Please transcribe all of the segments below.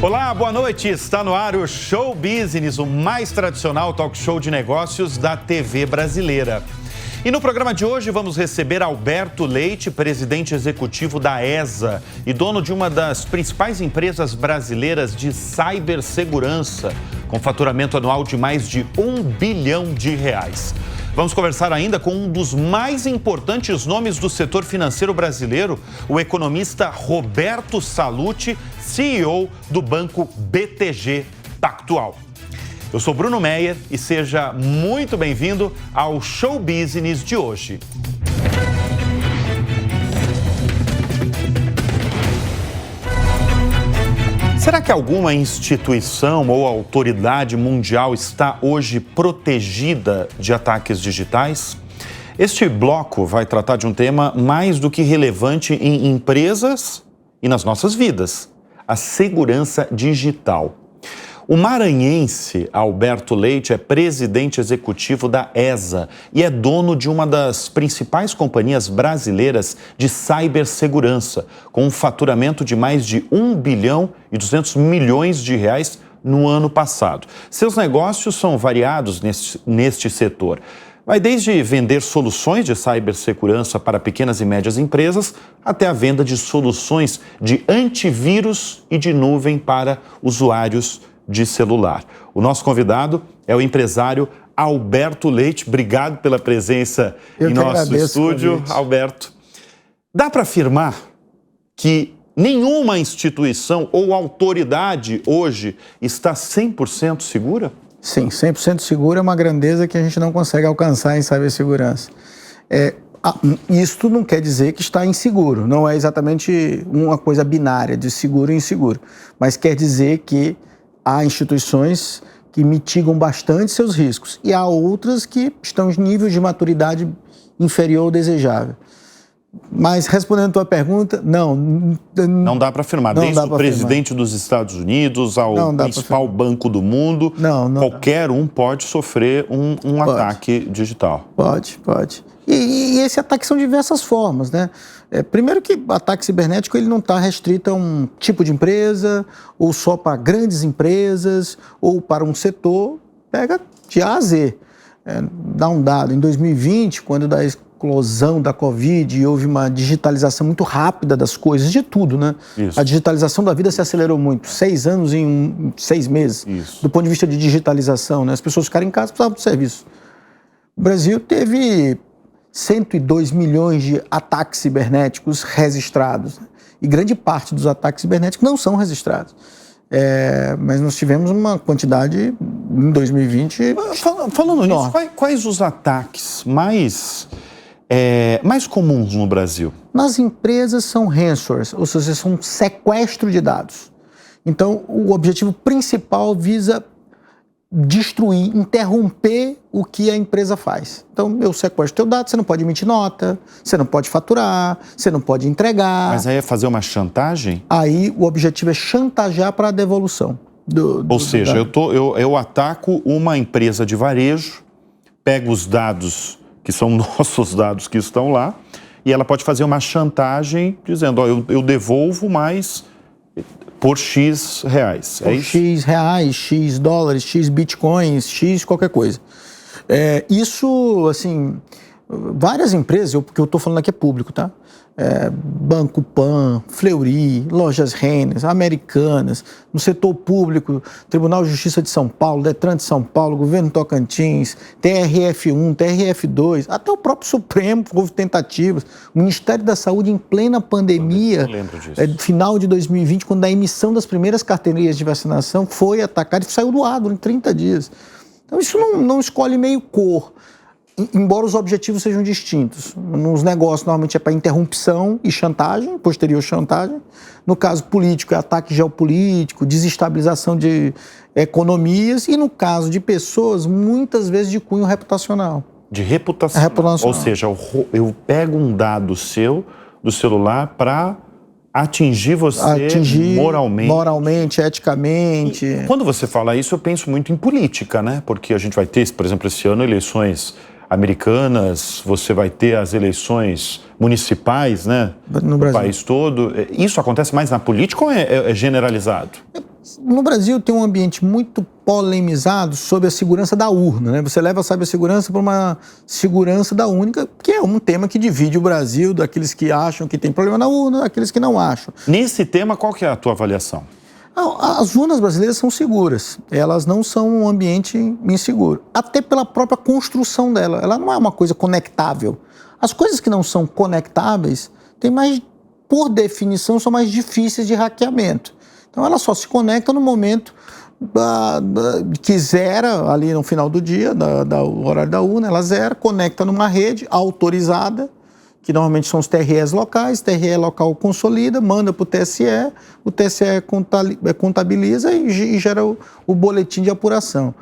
Olá, boa noite. Está no ar o Show Business, o mais tradicional talk show de negócios da TV brasileira. E no programa de hoje vamos receber Alberto Leite, presidente executivo da ESA e dono de uma das principais empresas brasileiras de cibersegurança, com faturamento anual de mais de R$1 bilhão. Vamos conversar ainda com um dos mais importantes nomes do setor financeiro brasileiro, o economista Roberto Sallouti, CEO do banco BTG Pactual. Eu sou Bruno Meyer e seja muito bem-vindo ao Show Business de hoje. Será que alguma instituição ou autoridade mundial está hoje protegida de ataques digitais? Este bloco vai tratar de um tema mais do que relevante em empresas e nas nossas vidas: a segurança digital. O maranhense Alberto Leite é presidente executivo da ESA e é dono de uma das principais companhias brasileiras de cibersegurança, com um faturamento de mais de R$1 bilhão e 200 milhões no ano passado. Seus negócios são variados neste setor. Vai desde vender soluções de cibersegurança para pequenas e médias empresas até a venda de soluções de antivírus e de nuvem para usuários de celular. O nosso convidado é o empresário Alberto Leite. Obrigado pela presença em nosso estúdio, Alberto. Dá para afirmar que nenhuma instituição ou autoridade hoje está 100% segura? Sim, 100% segura é uma grandeza que a gente não consegue alcançar em cibersegurança. Isto não quer dizer que está inseguro, não é exatamente uma coisa binária de seguro e inseguro, mas quer dizer que há instituições que mitigam bastante seus riscos e há outras que estão em níveis de maturidade inferior ao desejável. Mas respondendo a tua pergunta, não dá para afirmar. Desde o presidente dos Estados Unidos ao principal banco do mundo, qualquer um pode sofrer um ataque digital. Pode. E esse ataque são de diversas formas, né? Primeiro que o ataque cibernético ele não está restrito a um tipo de empresa, ou só para grandes empresas, ou para um setor, pega de A a Z. Dá um dado, em 2020, quando da explosão da Covid, houve uma digitalização muito rápida das coisas, de tudo, né? Isso. A digitalização da vida se acelerou muito, 6 anos em 6 meses, Isso. Do ponto de vista de digitalização, né? As pessoas ficaram em casa e precisavam do serviço. O Brasil teve 102 milhões de ataques cibernéticos registrados. E grande parte dos ataques cibernéticos não são registrados. Mas nós tivemos uma quantidade em 2020... Falando nisso, quais os ataques mais comuns no Brasil? Nas empresas são ransomwares, ou seja, são sequestro de dados. Então, o objetivo principal visa destruir, interromper o que a empresa faz. Então, eu sequestro teu dado, você não pode emitir nota, você não pode faturar, você não pode entregar. Mas aí é fazer uma chantagem? Aí o objetivo é chantagear para a devolução. Ou seja, eu ataco uma empresa de varejo, pego os dados que são nossos dados que estão lá, e ela pode fazer uma chantagem dizendo, eu devolvo mais por X reais. Por X reais, X dólares, X bitcoins, X qualquer coisa. Isso, assim, várias empresas, porque eu estou falando aqui é público, tá? Banco Pan, Fleury, Lojas Renner, Americanas, no setor público, Tribunal de Justiça de São Paulo, Detran de São Paulo, Governo Tocantins, TRF1, TRF2, até o próprio Supremo houve tentativas. O Ministério da Saúde, em plena pandemia, final de 2020, quando a emissão das primeiras carteirinhas de vacinação foi atacada e saiu do ar durante 30 dias. Então isso não escolhe meio cor. Embora os objetivos sejam distintos. Nos negócios, normalmente é para interrupção e chantagem, posterior chantagem. No caso político, é ataque geopolítico, desestabilização de economias. E no caso de pessoas, muitas vezes de cunho reputacional. De reputação. Ou seja, eu pego um dado seu, do celular, para atingir você moralmente, eticamente. E quando você fala isso, eu penso muito em política, né? Porque a gente vai ter, por exemplo, esse ano, eleições americanas, você vai ter as eleições municipais, né? No Brasil. País todo. Isso acontece mais na política ou é generalizado? No Brasil tem um ambiente muito polemizado sobre a segurança da urna, né? Você leva a cibersegurança para uma segurança da única, que é um tema que divide o Brasil daqueles que acham que tem problema na urna, daqueles que não acham. Nesse tema, qual que é a tua avaliação? As urnas brasileiras são seguras, elas não são um ambiente inseguro, até pela própria construção dela. Ela não é uma coisa conectável. As coisas que não são conectáveis, por definição, são mais difíceis de hackeamento. Então ela só se conecta no momento que zera, ali no final do dia, do horário da urna, ela zera, conecta numa rede autorizada, que normalmente são os TREs locais, TRE local consolida, manda para o TSE contabiliza e gera o boletim de apuração.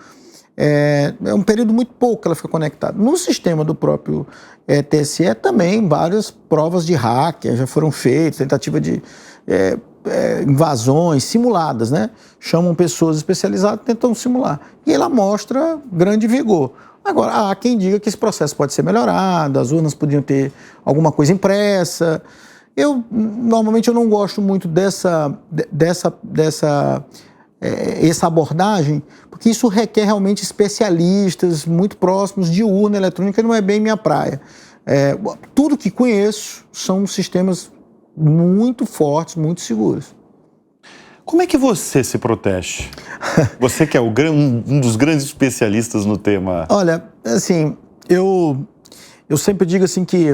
É um período muito pouco que ela fica conectada. No sistema do próprio TSE também, várias provas de hacker já foram feitas, tentativa de invasões simuladas, né? Chamam pessoas especializadas e tentam simular. E ela mostra grande vigor. Agora, há quem diga que esse processo pode ser melhorado, as urnas podiam ter alguma coisa impressa. Normalmente, eu não gosto muito dessa abordagem, porque isso requer realmente especialistas muito próximos de urna eletrônica, não é bem minha praia. Tudo que conheço são sistemas muito fortes, muito seguros. Como é que você se protege? Você que é um dos grandes especialistas no tema. Olha, assim, eu sempre digo assim que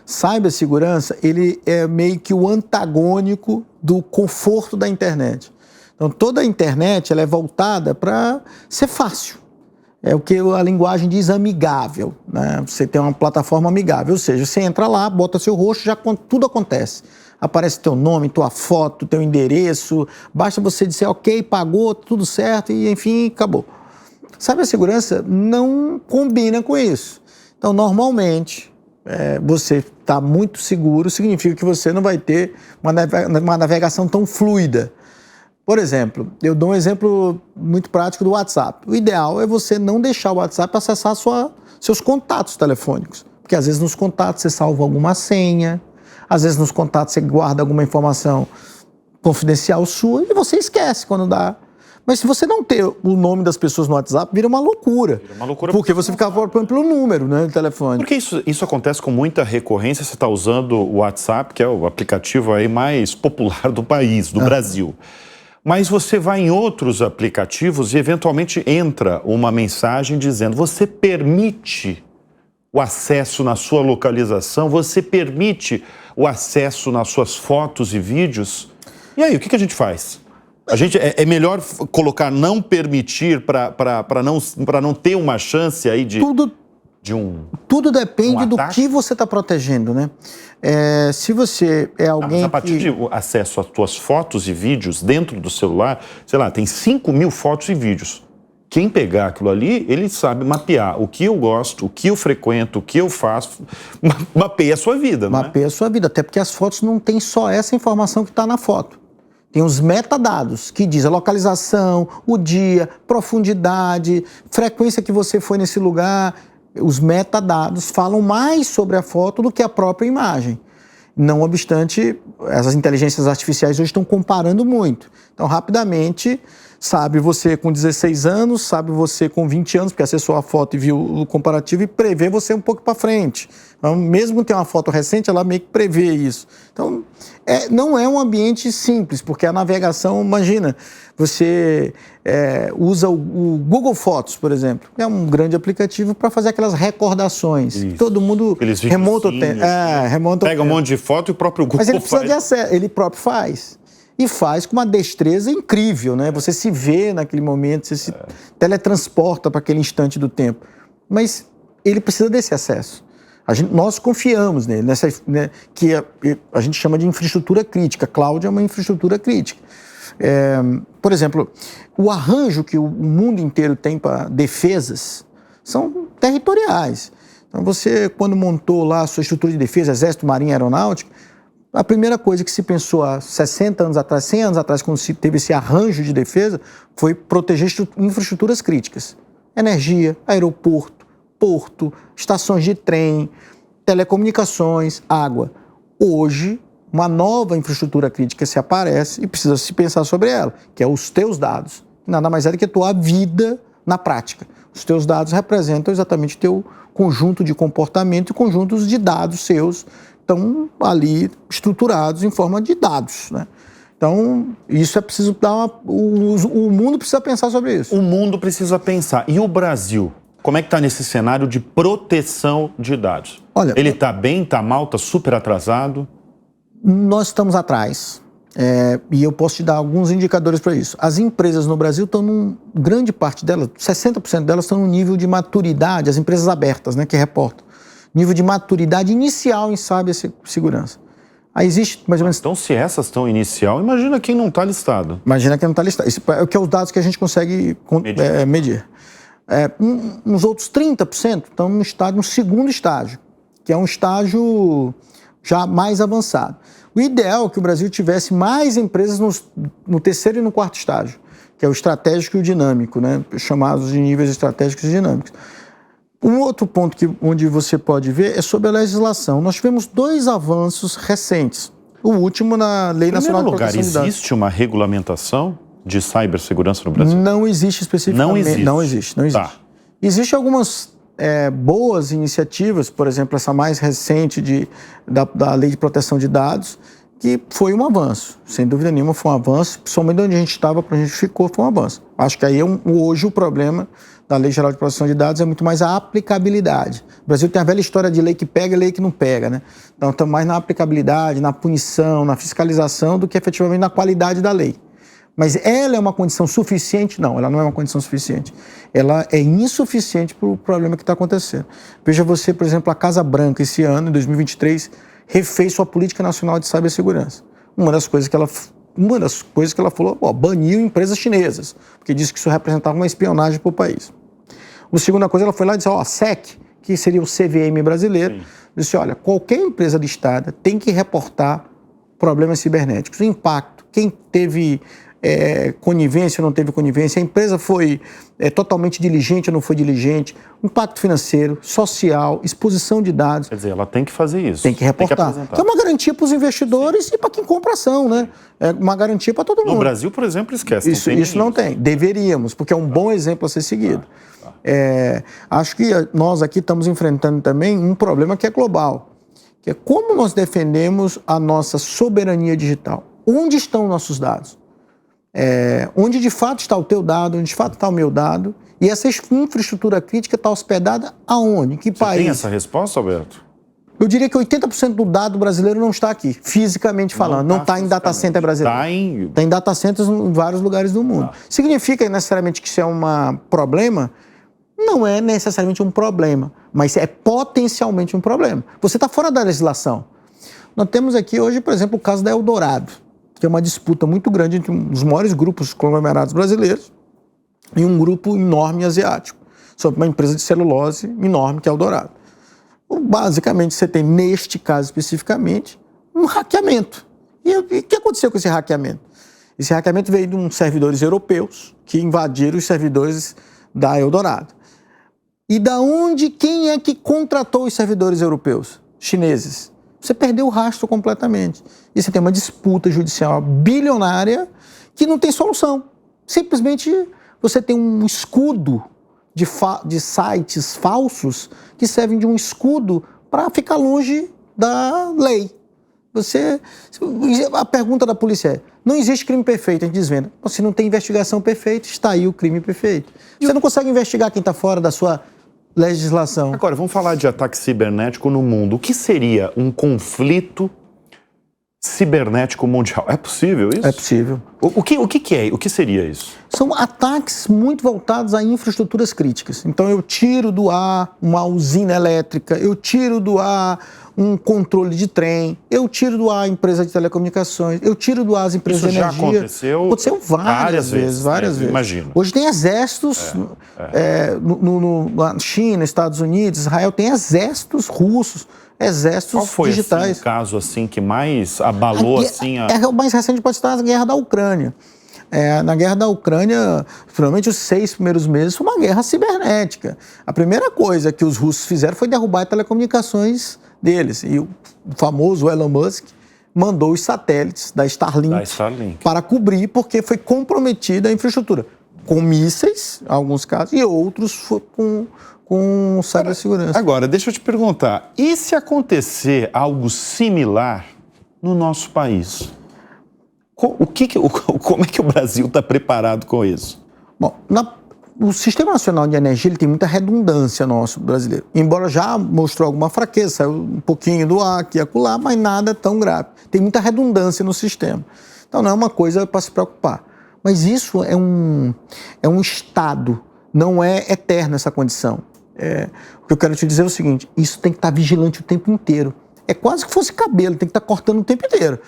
cibersegurança, ele é meio que o antagônico do conforto da internet. Então, toda a internet ela é voltada para ser fácil. É o que a linguagem diz amigável, né? Você tem uma plataforma amigável, ou seja, você entra lá, bota seu rosto, já tudo acontece. Aparece teu nome, tua foto, teu endereço, basta você dizer ok, pagou, tudo certo e enfim, acabou. Cibersegurança não combina com isso. Então, normalmente, você está muito seguro, significa que você não vai ter uma navegação tão fluida. Por exemplo, eu dou um exemplo muito prático do WhatsApp. O ideal é você não deixar o WhatsApp acessar seus contatos telefônicos, porque às vezes nos contatos você salva alguma senha, às vezes nos contatos você guarda alguma informação confidencial sua e você esquece quando dá. Mas se você não ter o nome das pessoas no WhatsApp, vira uma loucura. Vira uma loucura porque você fica procurando pelo número, né, do telefone. Porque isso acontece com muita recorrência. Você está usando o WhatsApp, que é o aplicativo aí mais popular do país, do Brasil. Mas você vai em outros aplicativos e eventualmente entra uma mensagem dizendo: você permite o acesso na sua localização, você permite o acesso nas suas fotos e vídeos. E aí, o que a gente faz? É melhor colocar não permitir para não ter uma chance aí de Tudo depende do que você está protegendo, né? Se você é alguém mas a partir de acesso às suas fotos e vídeos dentro do celular, sei lá, tem 5.000 fotos e vídeos. Quem pegar aquilo ali, ele sabe mapear o que eu gosto, o que eu frequento, o que eu faço, mapeia a sua vida, né? Mapeia a sua vida, até porque as fotos não tem só essa informação que está na foto. Tem os metadados, que diz a localização, o dia, profundidade, frequência que você foi nesse lugar. Os metadados falam mais sobre a foto do que a própria imagem. Não obstante, essas inteligências artificiais hoje estão comparando muito. Então, rapidamente, sabe você com 16 anos, sabe você com 20 anos, porque acessou a foto e viu o comparativo e prevê você um pouco para frente. Então, mesmo ter uma foto recente, ela meio que prevê isso. Então, não é um ambiente simples, porque a navegação, imagina, você usa o Google Fotos, por exemplo, que é um grande aplicativo para fazer aquelas recordações. Isso. Todo mundo remonta o tempo. Pega um monte de foto e o próprio Google Mas ele precisa de acesso, ele próprio faz. E faz com uma destreza incrível, né? Você se vê naquele momento, você se teletransporta para aquele instante do tempo. Mas ele precisa desse acesso. Nós confiamos nele, que a gente chama de infraestrutura crítica. Cloud é uma infraestrutura crítica. Por exemplo, o arranjo que o mundo inteiro tem para defesas são territoriais. Então você, quando montou lá a sua estrutura de defesa, Exército, Marinha, Aeronáutica, a primeira coisa que se pensou há 60 anos atrás, 100 anos atrás, quando se teve esse arranjo de defesa, foi proteger infraestruturas críticas. Energia, aeroporto, porto, estações de trem, telecomunicações, água. Hoje, uma nova infraestrutura crítica se aparece e precisa se pensar sobre ela, que é os teus dados. Nada mais é do que a tua vida na prática. Os teus dados representam exatamente o teu conjunto de comportamento e conjuntos de dados seus estão ali estruturados em forma de dados, né? Então, isso é preciso o mundo precisa pensar sobre isso. O mundo precisa pensar. E o Brasil? Como é que está nesse cenário de proteção de dados? Olha, ele está bem, está mal, está super atrasado? Nós estamos atrás. E eu posso te dar alguns indicadores para isso. As empresas no Brasil estão, grande parte delas, 60% delas estão no nível de maturidade, as empresas abertas, né, que reportam, nível de maturidade inicial em cibersegurança. Aí existe mais ou menos... Então, se essas estão inicial, imagina quem não está listado. Imagina quem não está listado. Isso é o que é os dados que a gente consegue medir. Uns outros 30% estão no segundo estágio, que é um estágio já mais avançado. O ideal é que o Brasil tivesse mais empresas no terceiro e no quarto estágio, que é o estratégico e o dinâmico, né? Chamados de níveis estratégicos e dinâmicos. Um outro ponto onde você pode ver é sobre a legislação. Nós tivemos 2 avanços recentes. O último na Lei Nacional de Proteção de Dados. Em primeiro lugar, existe uma regulamentação de cibersegurança no Brasil? Não existe especificamente. Não existe. Tá. Existem algumas boas iniciativas, por exemplo, essa mais recente da Lei de Proteção de Dados, que foi um avanço. Sem dúvida nenhuma foi um avanço. Principalmente de onde a gente estava para onde a gente ficou, foi um avanço. Acho que aí hoje o problema da Lei Geral de Proteção de Dados é muito mais a aplicabilidade. O Brasil tem a velha história de lei que pega e lei que não pega, né? Então, estamos mais na aplicabilidade, na punição, na fiscalização, do que efetivamente na qualidade da lei. Mas ela é uma condição suficiente? Não, ela não é uma condição suficiente. Ela é insuficiente para o problema que está acontecendo. Veja você, por exemplo, a Casa Branca, esse ano, em 2023, refez sua Política Nacional de Cibersegurança. Uma das coisas que ela falou, baniu empresas chinesas, porque disse que isso representava uma espionagem para o país. A segunda coisa, ela foi lá e disse, a SEC, que seria o CVM brasileiro, disse, olha, qualquer empresa listada tem que reportar problemas cibernéticos, o impacto, quem teve conivência ou não teve conivência, a empresa foi totalmente diligente ou não foi diligente, impacto financeiro, social, exposição de dados. Quer dizer, ela tem que fazer isso. Tem que reportar. Que é uma garantia para os investidores e para quem compra ação, né? É uma garantia para todo mundo. No Brasil, por exemplo, esquece. Isso não tem. Deveríamos, porque é um bom exemplo a ser seguido. Acho que nós aqui estamos enfrentando também um problema que é global, que é como nós defendemos a nossa soberania digital. Onde estão nossos dados? Onde de fato está o teu dado, onde de fato está o meu dado, e essa infraestrutura crítica está hospedada aonde? Em que país? Você tem essa resposta, Alberto? Eu diria que 80% do dado brasileiro não está aqui, fisicamente falando, não está em data center brasileiro. Está em data centers em vários lugares do mundo. Significa necessariamente que isso é um problema? Não é necessariamente um problema, mas é potencialmente um problema. Você está fora da legislação. Nós temos aqui hoje, por exemplo, o caso da Eldorado, que é uma disputa muito grande entre um dos maiores grupos conglomerados brasileiros e um grupo enorme asiático, sobre uma empresa de celulose enorme que é a Eldorado. Basicamente, você tem, neste caso especificamente, um hackeamento. E o que aconteceu com esse hackeamento? Esse hackeamento veio de uns servidores europeus que invadiram os servidores da Eldorado. E quem é que contratou os servidores europeus? Chineses. Você perdeu o rastro completamente. E você tem uma disputa judicial bilionária que não tem solução. Simplesmente você tem um escudo de sites falsos que servem de um escudo para ficar longe da lei. A pergunta da polícia é, não existe crime perfeito, a gente desvenda. Se não tem investigação perfeita, está aí o crime perfeito. Você não consegue investigar quem está fora da sua legislação. Agora, vamos falar de ataque cibernético no mundo. O que seria um conflito cibernético mundial? É possível isso? É possível. O que seria isso? São ataques muito voltados a infraestruturas críticas. Então, eu tiro do ar uma usina elétrica, eu tiro do ar um controle de trem, eu tiro do ar a empresa de telecomunicações, eu tiro do ar as empresas de energia. Isso já aconteceu várias vezes. Imagino. Hoje tem exércitos na China, Estados Unidos, Israel, tem exércitos russos, exércitos digitais. Qual foi digitais. Assim, o caso assim, que mais abalou o mais recente pode estar a guerra da Ucrânia. Na guerra da Ucrânia, provavelmente os 6 primeiros meses foi uma guerra cibernética. A primeira coisa que os russos fizeram foi derrubar as telecomunicações deles. E o famoso Elon Musk mandou os satélites da Starlink para cobrir, porque foi comprometida a infraestrutura, com mísseis, em alguns casos, e outros com cibersegurança. Agora, deixa eu te perguntar, e se acontecer algo similar no nosso país? Como é que o Brasil está preparado com isso? Bom, o Sistema Nacional de Energia ele tem muita redundância nosso brasileiro. Embora já mostrou alguma fraqueza, saiu um pouquinho do ar aqui e acolá, mas nada tão grave. Tem muita redundância no sistema. Então não é uma coisa para se preocupar. Mas isso é um estado, não é eterno essa condição. O que eu quero te dizer é o seguinte, isso tem que estar vigilante o tempo inteiro. É quase que fosse cabelo, tem que estar cortando o tempo inteiro.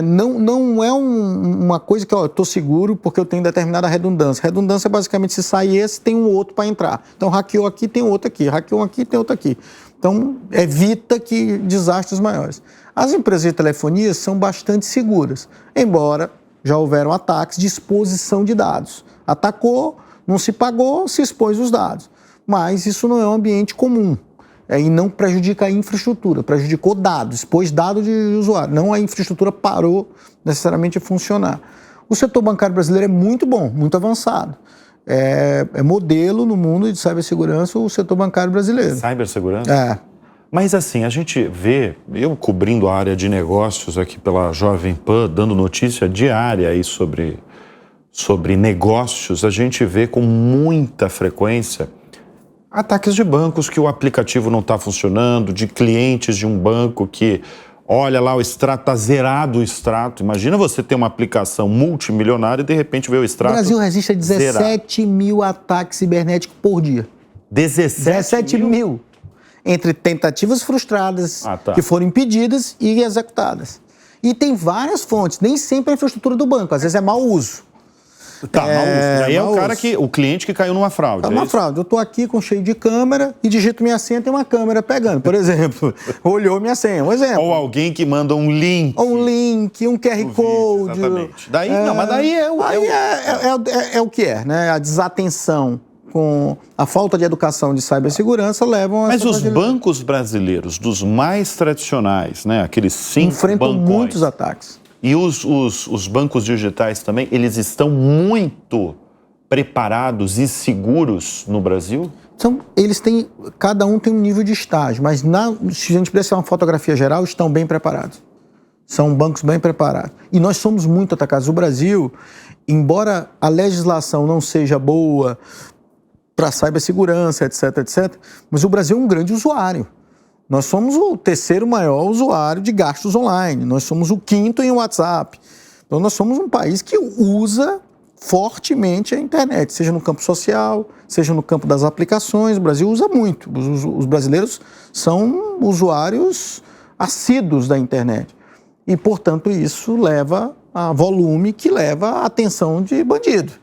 Não é uma coisa que eu estou seguro porque eu tenho determinada redundância. Redundância é basicamente se sai esse, tem um outro para entrar. Então hackeou aqui, tem outro aqui. Hackeou aqui, tem outro aqui. Então evita que desastres maiores. As empresas de telefonia são bastante seguras, embora já houveram ataques de exposição de dados. Atacou, não se pagou, se expôs os dados. Mas isso não é um ambiente comum. E não prejudica a infraestrutura, prejudicou dados, expôs dados de usuário. Não a infraestrutura parou necessariamente de funcionar. O setor bancário brasileiro é muito bom, muito avançado. É modelo no mundo de cibersegurança o setor bancário brasileiro. Cibersegurança? É. Mas assim, a gente vê, eu cobrindo a área de negócios aqui pela Jovem Pan, dando notícia diária aí sobre negócios, a gente vê com muita frequência ataques de bancos que o aplicativo não está funcionando, de clientes de um banco que, olha lá, o extrato está zerado o extrato. Imagina você ter uma aplicação multimilionária e de repente ver o extrato. O Brasil resiste a 17 mil ataques cibernéticos por dia. 17 mil. Entre tentativas frustradas, que foram impedidas e executadas. E tem várias fontes, nem sempre é a infraestrutura do banco, às vezes é mau uso. Mau uso. Aí é o cliente que caiu numa fraude. Uma fraude. Eu estou aqui cheio de câmera e digito minha senha, tem uma câmera pegando, por exemplo. Olhou minha senha, um exemplo. Ou alguém que manda um link. Um link, um QR Code. Exatamente. Mas daí é o que é, né? A desatenção com a falta de educação de cibersegurança levam a... Mas os bancos brasileiros, dos mais tradicionais, né? Aqueles 5 enfrentam bancões, muitos ataques. E os bancos digitais também, eles estão muito preparados e seguros no Brasil? Cada um tem um nível de estágio, mas se a gente precisar uma fotografia geral, estão bem preparados. São bancos bem preparados. E nós somos muito atacados. O Brasil, embora a legislação não seja boa para cibersegurança, etc., mas o Brasil é um grande usuário. Nós somos o 3º maior usuário de gastos online. Nós somos o 5º em WhatsApp. Então, nós somos um país que usa fortemente a internet, seja no campo social, seja no campo das aplicações. O Brasil usa muito. Os brasileiros são usuários assíduos da internet. E, portanto, isso leva a volume que leva a atenção de bandido.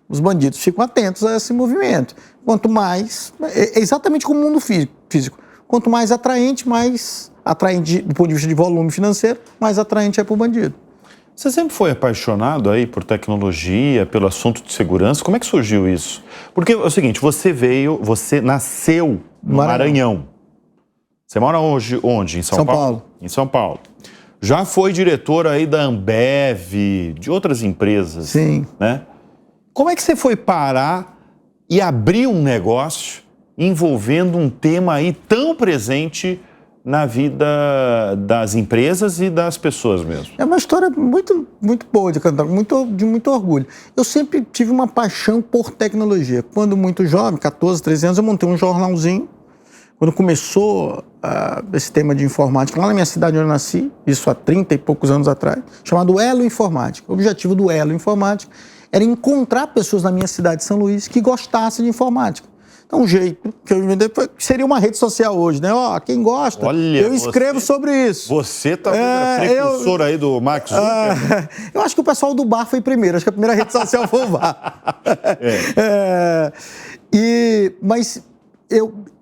Os bandidos ficam atentos a esse movimento. Quanto mais... É exatamente como o mundo físico. Quanto mais atraente do ponto de vista de volume financeiro, mais atraente é para o bandido. Você sempre foi apaixonado aí por tecnologia, pelo assunto de segurança? Como é que surgiu isso? Porque é o seguinte, você nasceu no Maranhão. Você mora hoje onde? Em São Paulo? Em São Paulo. Já foi diretor aí da Ambev, de outras empresas. Sim. Né? Como é que você foi parar e abrir um negócio envolvendo um tema aí tão presente na vida das empresas e das pessoas mesmo? É uma história muito, muito boa de cantar, de muito orgulho. Eu sempre tive uma paixão por tecnologia. Quando muito jovem, 14, 13 anos, eu montei um jornalzinho. Quando começou esse tema de informática, lá na minha cidade onde eu nasci, isso há 30 e poucos anos atrás, chamado Elo Informática. O objetivo do Elo Informática era encontrar pessoas na minha cidade de São Luís que gostassem de informática. Então, um jeito que eu inventei seria uma rede social hoje, né? Quem gosta, eu escrevo sobre isso. Você tá precursor aí do Mark Zuckerberg. Eu acho que o pessoal do bar foi primeiro. Acho que a primeira rede social foi o bar.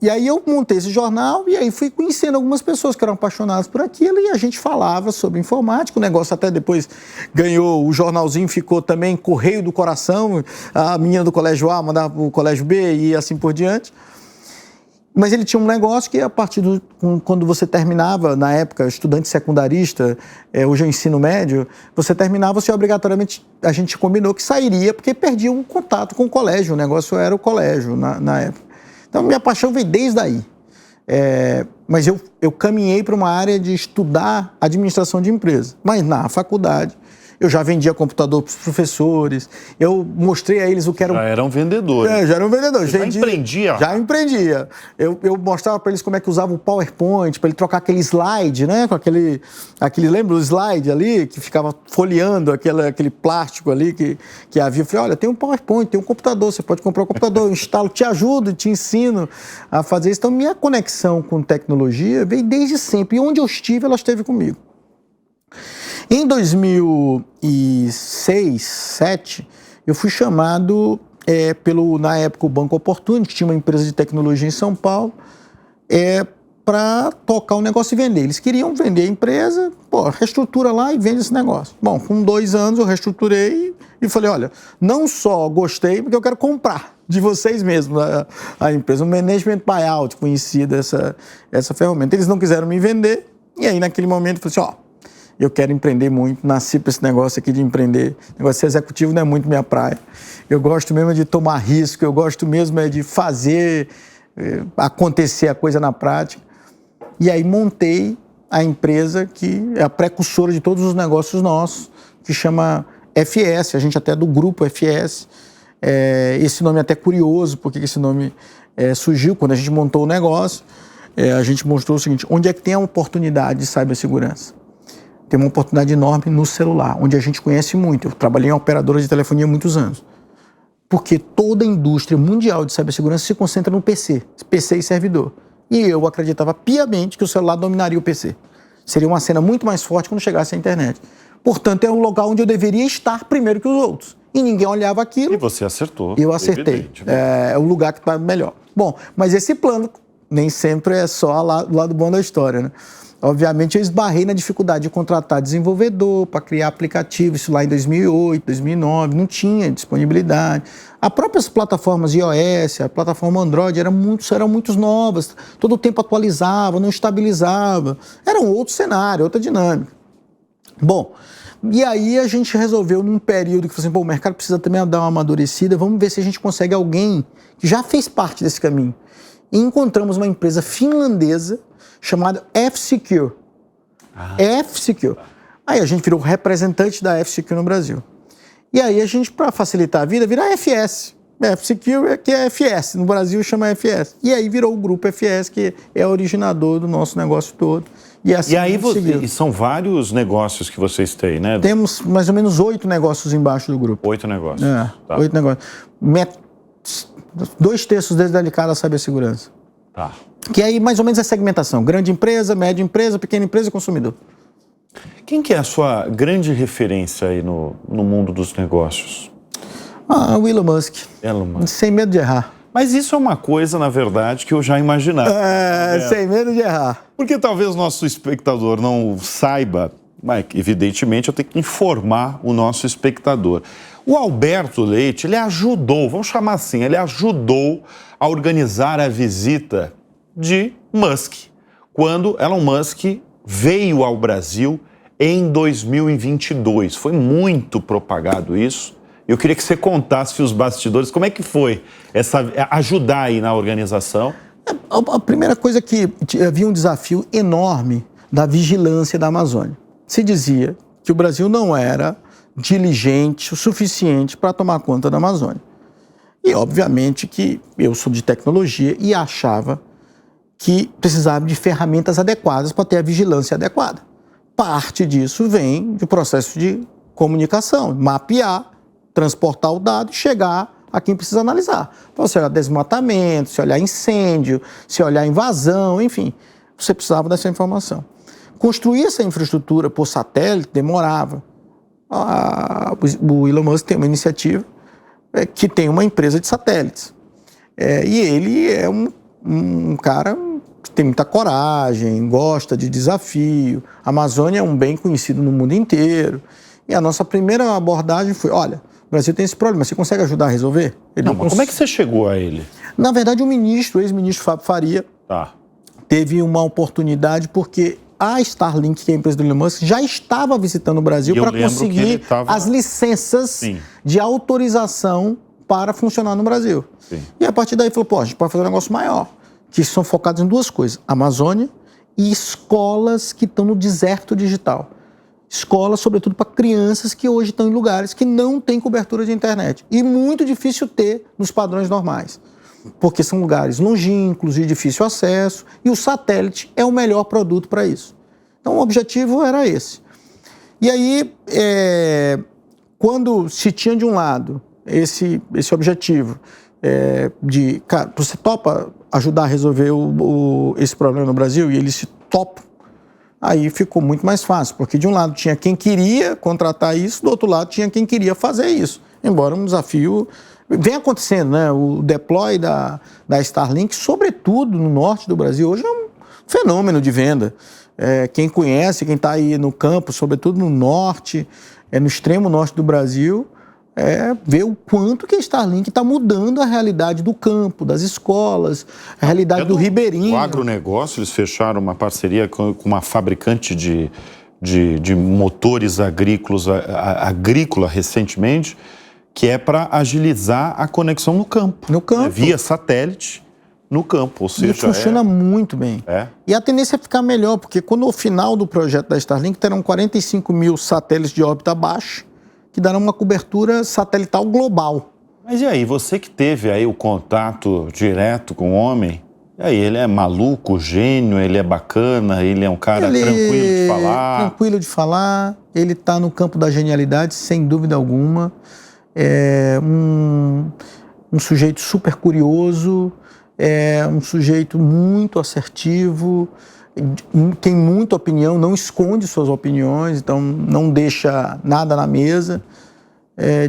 E aí eu montei esse jornal e aí fui conhecendo algumas pessoas que eram apaixonadas por aquilo e a gente falava sobre informática. O negócio até depois ganhou, o jornalzinho ficou também Correio do Coração, a menina do Colégio A mandava para o Colégio B e assim por diante. Mas ele tinha um negócio que, a partir quando você terminava, na época, estudante secundarista, hoje é o ensino médio, você terminava, você obrigatoriamente, a gente combinou que sairia, porque perdia um contato com o colégio, o negócio era o colégio na época. Então, minha paixão veio desde aí. Mas eu caminhei para uma área de estudar administração de empresa. Mas na faculdade, eu já vendia computador para os professores, eu mostrei a eles o que era... Já eram vendedores. Já eram vendedores. Já empreendia? Já empreendia. Eu mostrava para eles como é que usava o PowerPoint, para ele trocar aquele slide, né? Com aquele lembra o slide ali, que ficava folheando aquele plástico ali que havia. Eu falei, olha, tem um PowerPoint, tem um computador, você pode comprar um computador, eu instalo, te ajudo, te ensino a fazer isso. Então, minha conexão com tecnologia veio desde sempre. E onde eu estive, ela esteve comigo. Em 2006, 2007, eu fui chamado na época, o Banco Opportunity, que tinha uma empresa de tecnologia em São Paulo, para tocar o negócio e vender. Eles queriam vender a empresa, reestrutura lá e vende esse negócio. Bom, com 2 anos eu reestruturei e falei, olha, não só gostei, porque eu quero comprar de vocês mesmos a empresa, um management buyout, conhecida essa ferramenta. Eles não quiseram me vender e aí naquele momento eu falei assim, eu quero empreender muito, nasci para esse negócio aqui de empreender. O negócio de ser executivo não é muito minha praia. Eu gosto mesmo de tomar risco, eu gosto mesmo de fazer acontecer a coisa na prática. E aí montei a empresa que é a precursora de todos os negócios nossos, que chama FS, a gente até é do grupo FS. Esse nome é até curioso, porque esse nome surgiu quando a gente montou o negócio. A gente mostrou o seguinte, onde é que tem a oportunidade de cibersegurança? Tem uma oportunidade enorme no celular, onde a gente conhece muito. Eu trabalhei em operadora de telefonia há muitos anos. Porque toda a indústria mundial de cibersegurança se concentra no PC e servidor. E eu acreditava piamente que o celular dominaria o PC. Seria uma cena muito mais forte quando chegasse a internet. Portanto, é um local onde eu deveria estar primeiro que os outros. E ninguém olhava aquilo. E você acertou. Eu acertei. É o lugar que está melhor. Bom, mas esse plano nem sempre é só o lado bom da história, né? Obviamente, eu esbarrei na dificuldade de contratar desenvolvedor para criar aplicativo, isso lá em 2008, 2009, não tinha disponibilidade. As próprias plataformas iOS, a plataforma Android eram muito novas, todo o tempo atualizava, não estabilizava. Era um outro cenário, outra dinâmica. Bom, e aí a gente resolveu num período que o mercado precisa também dar uma amadurecida, vamos ver se a gente consegue alguém que já fez parte desse caminho. E encontramos uma empresa finlandesa chamada F-Secure. F-Secure. Aí a gente virou representante da F-Secure no Brasil. E aí a gente, para facilitar a vida, vira FS. F-Secure, que é FS. No Brasil chama FS. E aí virou o grupo FS, que é originador do nosso negócio todo. E aí e são vários negócios que vocês têm, né? Temos mais ou menos 8 negócios embaixo do grupo. 8 negócios. 8 negócios. 2/3 deles dedicados à cibersegurança. Tá. Que aí mais ou menos é segmentação. Grande empresa, média empresa, pequena empresa e consumidor. Quem que é a sua grande referência aí no mundo dos negócios? O Elon Musk. Elon Musk. Sem medo de errar. Mas isso é uma coisa, na verdade, que eu já imaginava. Sem medo de errar. Porque talvez o nosso espectador não saiba, mas evidentemente eu tenho que informar o nosso espectador. O Alberto Leite, ele ajudou, vamos chamar assim, ele ajudou a organizar a visita de Musk, quando Elon Musk veio ao Brasil em 2022. Foi muito propagado isso. Eu queria que você contasse os bastidores, como é que foi ajudar aí na organização? A primeira coisa é que havia um desafio enorme da vigilância da Amazônia. Se dizia que o Brasil não era diligente o suficiente para tomar conta da Amazônia. E, obviamente, que eu sou de tecnologia e achava que precisava de ferramentas adequadas para ter a vigilância adequada. Parte disso vem do processo de comunicação, mapear, transportar o dado e chegar a quem precisa analisar. Então, se olhar desmatamento, se olhar incêndio, se olhar invasão, enfim, você precisava dessa informação. Construir essa infraestrutura por satélite demorava. O Elon Musk tem uma iniciativa que tem uma empresa de satélites. E ele é um cara que tem muita coragem, gosta de desafio. A Amazônia é um bem conhecido no mundo inteiro. E a nossa primeira abordagem foi, olha, o Brasil tem esse problema, você consegue ajudar a resolver? Mas como é que você chegou a ele? Na verdade, o ex-ministro Fábio Faria, teve uma oportunidade porque a Starlink, que é a empresa do Elon Musk, já estava visitando o Brasil para conseguir as licenças de autorização para funcionar no Brasil. Sim. E a partir daí falou, pô, a gente pode fazer um negócio maior, que são focados em duas coisas, Amazônia e escolas que estão no deserto digital. Escolas, sobretudo, para crianças que hoje estão em lugares que não têm cobertura de internet. E muito difícil ter nos padrões normais, porque são lugares longínquos, de difícil acesso, e o satélite é o melhor produto para isso. Então, o objetivo era esse. E aí, quando se tinha de um lado esse objetivo de, cara, você topa ajudar a resolver esse problema no Brasil, e eles se topam, aí ficou muito mais fácil, porque de um lado tinha quem queria contratar isso, do outro lado tinha quem queria fazer isso. Embora um desafio vem acontecendo, né? O deploy da Starlink, sobretudo no norte do Brasil, hoje é um fenômeno de venda. Quem conhece, quem está aí no campo, sobretudo no norte, no extremo norte do Brasil, vê o quanto que a Starlink está mudando a realidade do campo, das escolas, a realidade do ribeirinho. O agronegócio, eles fecharam uma parceria com uma fabricante de motores agrícola recentemente, que é para agilizar a conexão no campo. No campo. Via satélite no campo, ou seja... E funciona muito bem. E a tendência é ficar melhor, porque quando o final do projeto da Starlink terão 45 mil satélites de órbita baixa, que darão uma cobertura satelital global. Mas e aí, você que teve aí o contato direto com o homem, e aí, ele é maluco, gênio, ele é bacana, ele é um cara tranquilo de falar? Tranquilo de falar, ele está no campo da genialidade, sem dúvida alguma. Um sujeito super curioso, um sujeito muito assertivo, tem muita opinião, não esconde suas opiniões, então não deixa nada na mesa.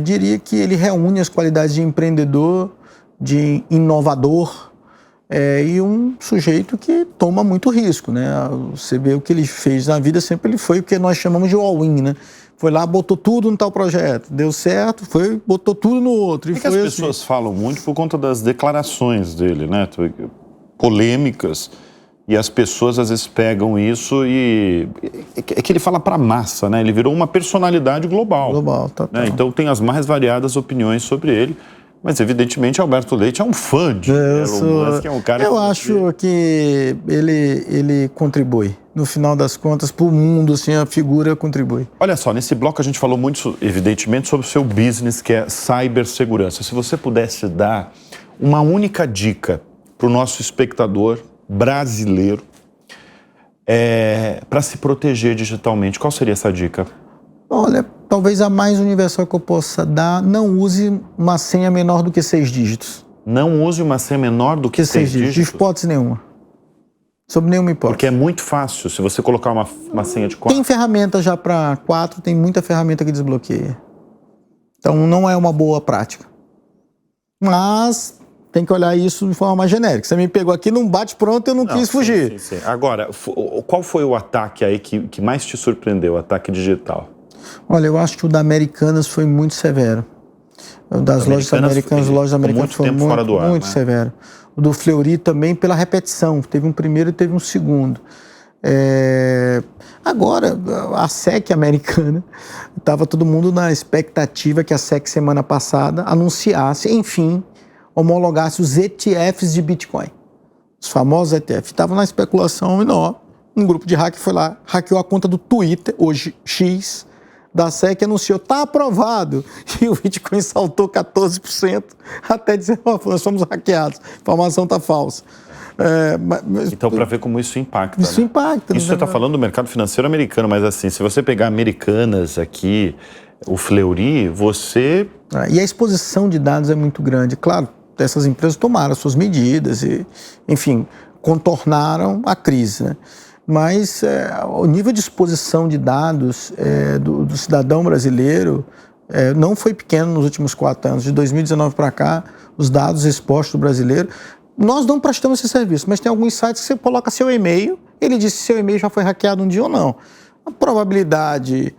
Diria que ele reúne as qualidades de empreendedor, de inovador, e um sujeito que toma muito risco, né? Você vê o que ele fez na vida, sempre ele foi o que nós chamamos de all-in, né? Foi lá, botou tudo no tal projeto, deu certo, botou tudo no outro. E que as pessoas falam muito por conta das declarações dele, né? Polêmicas, e as pessoas às vezes pegam isso e... É que ele fala para a massa, né? Ele virou uma personalidade global. Global, tá. Né? Então tem as mais variadas opiniões sobre ele. Mas, evidentemente, Alberto Leite é um fã de Elon Musk, é um cara... Eu acho que ele contribui. No final das contas, para o mundo, assim, a figura contribui. Olha só, nesse bloco a gente falou muito, evidentemente, sobre o seu business, que é cibersegurança. Se você pudesse dar uma única dica para o nosso espectador brasileiro para se proteger digitalmente, qual seria essa dica? Olha, talvez a mais universal que eu possa dar, não use uma senha menor do que 6 dígitos. Não use uma senha menor do que 6 dígitos? De hipótese nenhuma. Sob nenhuma hipótese. Porque é muito fácil, se você colocar uma senha de 4. Tem ferramenta já para 4, tem muita ferramenta que desbloqueia. Então não é uma boa prática. Mas tem que olhar isso de forma mais genérica. Você me pegou aqui num bate-pronto, eu não quis fugir. Sim. Agora, qual foi o ataque aí que mais te surpreendeu, o ataque digital? Olha, eu acho que o da Americanas foi muito severo. O das lojas americanas foi muito severo. O do Fleury também pela repetição. Teve um primeiro e teve um segundo. Agora, a SEC americana, estava todo mundo na expectativa que a SEC semana passada anunciasse, enfim, homologasse os ETFs de Bitcoin. Os famosos ETFs. Estavam na especulação menor. Um grupo de hacker foi lá, hackeou a conta do Twitter, hoje X, da SEC, anunciou, está aprovado. E o Bitcoin saltou 14%, até dizer, nós fomos hackeados, a informação está falsa. Então, para ver como isso impacta. Isso impacta. Isso você está falando do mercado financeiro americano, mas assim, se você pegar Americanas aqui, o Fleury, você... E a exposição de dados é muito grande. Claro, essas empresas tomaram as suas medidas e, enfim, contornaram a crise, né? Mas o nível de exposição de dados do cidadão brasileiro não foi pequeno nos últimos 4 anos. De 2019 para cá, os dados expostos do brasileiro... Nós não prestamos esse serviço, mas tem alguns sites que você coloca seu e-mail, ele diz se seu e-mail já foi hackeado um dia ou não. A probabilidade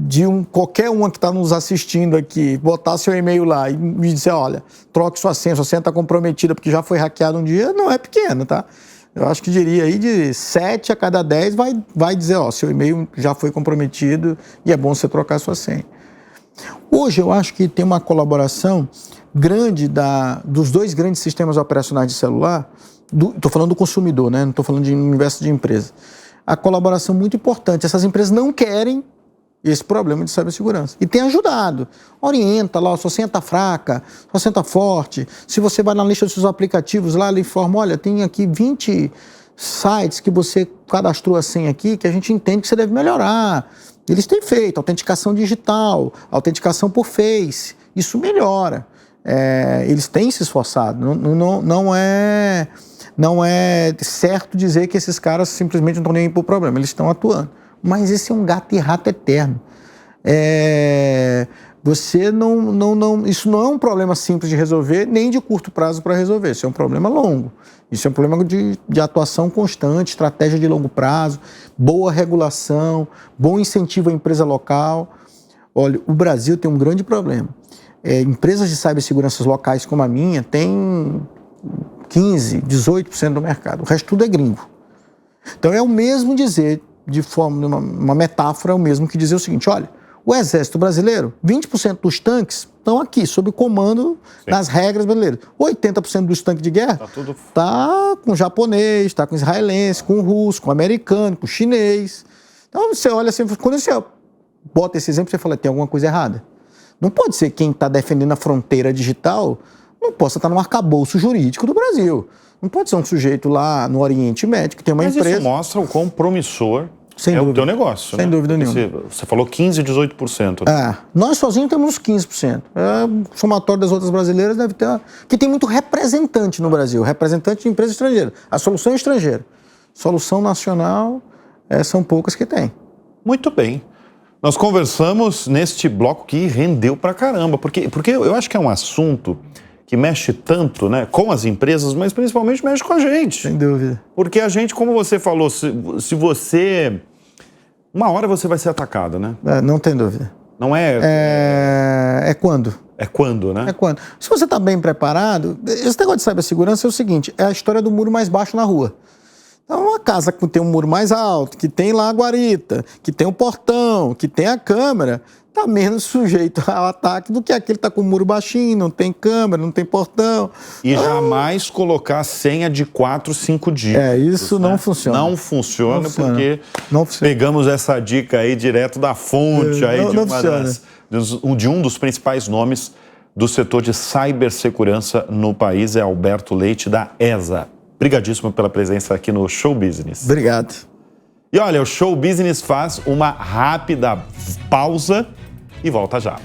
de qualquer um que está nos assistindo aqui, botar seu e-mail lá e me dizer, olha, troque sua senha está comprometida porque já foi hackeado um dia, não é pequeno, tá? Eu acho que diria aí de 7 a cada 10 vai dizer, ó, seu e-mail já foi comprometido e é bom você trocar sua senha. Hoje eu acho que tem uma colaboração grande dos dois grandes sistemas operacionais de celular, estou falando do consumidor, né? Não estou falando de universo de empresa. A colaboração muito importante. Essas empresas não querem esse problema de cibersegurança. E tem ajudado. Orienta lá, sua senha está fraca, sua senha está forte. Se você vai na lista dos seus aplicativos lá, ele informa, olha, tem aqui 20 sites que você cadastrou a senha aqui, que a gente entende que você deve melhorar. Eles têm feito autenticação digital, autenticação por Face. Isso melhora. Eles têm se esforçado. Não é certo dizer que esses caras simplesmente não estão nem aí para o problema, eles estão atuando. Mas esse é um gato e rato eterno. Isso não é um problema simples de resolver, nem de curto prazo para resolver. Isso é um problema longo. Isso é um problema de atuação constante, estratégia de longo prazo, boa regulação, bom incentivo à empresa local. Olha, o Brasil tem um grande problema. Empresas de cibersegurança locais como a minha têm 15%, 18% do mercado. O resto tudo é gringo. Então é o mesmo dizer, de forma, uma metáfora, é o mesmo que dizer o seguinte, olha, o Exército Brasileiro, 20% dos tanques estão aqui, sob o comando das regras brasileiras. 80% dos tanques de guerra está com japonês, está com israelense, com russo, com americano, com chinês. Então você olha assim, quando você bota esse exemplo, você fala, tem alguma coisa errada. Não pode ser quem está defendendo a fronteira digital não possa estar no arcabouço jurídico do Brasil. Não pode ser um sujeito lá no Oriente Médio que tem uma empresa... Mas isso mostra o quão promissor o teu negócio, sem dúvida nenhuma. Você falou 15%, 18%. Né? Nós sozinhos temos uns 15%. O somatório das outras brasileiras deve ter... Que tem muito representante no Brasil, representante de empresa estrangeira. A solução é estrangeira. Solução nacional, são poucas que tem. Muito bem. Nós conversamos neste bloco que rendeu pra caramba, porque eu acho que é um assunto que mexe tanto, né, com as empresas, mas principalmente mexe com a gente. Sem dúvida. Porque a gente, como você falou, se você... Uma hora você vai ser atacado, né? Não tem dúvida. Não é... É quando? É quando, né? É quando. Se você está bem preparado, esse negócio de cibersegurança é o seguinte, é a história do muro mais baixo na rua. Então, uma casa que tem um muro mais alto, que tem lá a guarita, que tem um portão, que tem a câmera, está menos sujeito ao ataque do que aquele que está com o muro baixinho, não tem câmera, não tem portão. E jamais colocar senha de 4, 5 dígitos. Isso né? Não funciona. Não funciona porque não funciona. Pegamos essa dica aí direto da fonte aí de um dos principais nomes do setor de cibersegurança no país, é Alberto Leite, da ESA. Obrigadíssimo pela presença aqui no Show Business. Obrigado. E olha, o Show Business faz uma rápida pausa e volta já.